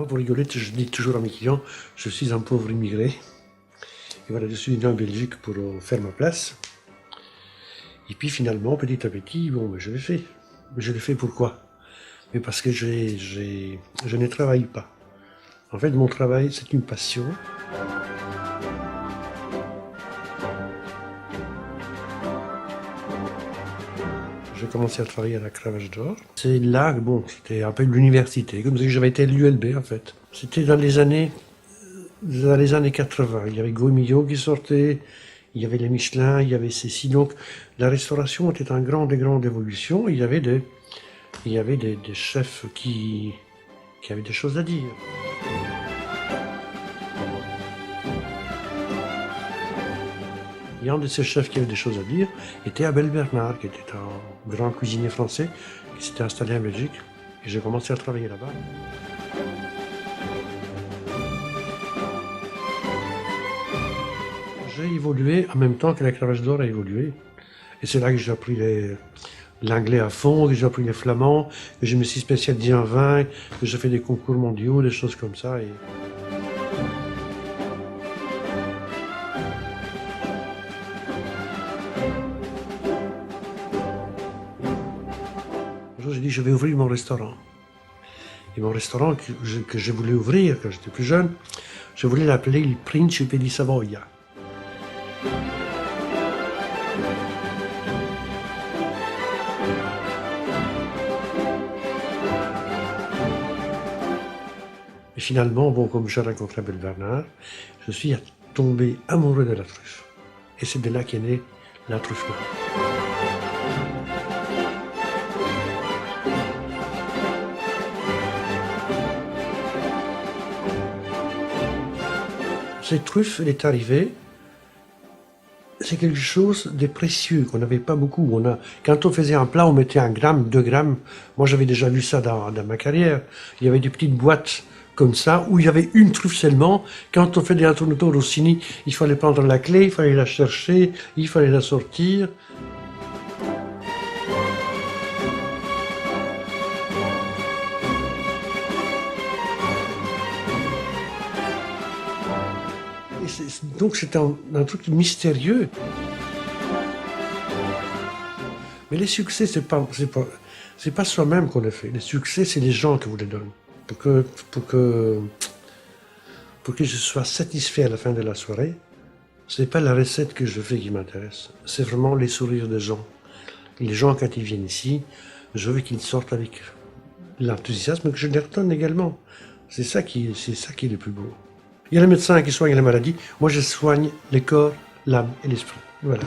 Moi, pour rigoler, je dis toujours à mes clients, je suis un pauvre immigré. Et voilà, je suis venu en Belgique pour faire ma place. Et puis finalement, petit à petit, bon, ben, je l'ai fait. Mais je l'ai fait pourquoi? Mais parce que je ne travaille pas. En fait, mon travail, c'est une passion. J'ai commencé à travailler à la Cravache d'Or. C'est là, bon, c'était un peu l'université, comme si j'avais été à l'ULB en fait. C'était dans les années 80. Il y avait Gault qui sortait, il y avait les Michelin, il y avait ceci. Donc la restauration était en grande évolution. Il y avait des chefs qui avaient des choses à dire. Et un de ces chefs qui avait des choses à dire était Abel Bernard, qui était un grand cuisinier français qui s'était installé en Belgique. Et j'ai commencé à travailler là-bas. J'ai évolué en même temps que la Cravache d'Or a évolué. Et c'est là que j'ai appris l'anglais à fond, que j'ai appris les flamands, que je me suis spécialisé en vin, que j'ai fait des concours mondiaux, des choses comme ça. Et... j'ai dit, je vais ouvrir mon restaurant. Et mon restaurant que je voulais ouvrir quand j'étais plus jeune, je voulais l'appeler Il Principe di Savoia. Et finalement, bon, comme j'ai rencontré Abel Bernard, je suis tombé amoureux de la truffe. Et c'est de là qu'est née la truffe noire. Cette truffe, elle est arrivée, c'est quelque chose de précieux qu'on n'avait pas beaucoup. Quand on faisait un plat, on mettait 1 gramme, 2 grammes. Moi, j'avais déjà vu ça dans ma carrière. Il y avait des petites boîtes comme ça, où il y avait une truffe seulement. Quand on fait des Antonio Rossini, il fallait prendre la clé, il fallait la chercher, il fallait la sortir. Donc c'est un truc mystérieux. Mais les succès, c'est pas soi-même qu'on les fait. Les succès, c'est les gens qui vous les donnent. Pour que je sois satisfait à la fin de la soirée, c'est pas la recette que je fais qui m'intéresse. C'est vraiment les sourires des gens. Les gens, quand ils viennent ici, je veux qu'ils sortent avec l'enthousiasme que je leur donne également. C'est ça qui est le plus beau. Il y a les médecins qui soignent la maladie. Moi, je soigne le corps, l'âme et l'esprit. Voilà.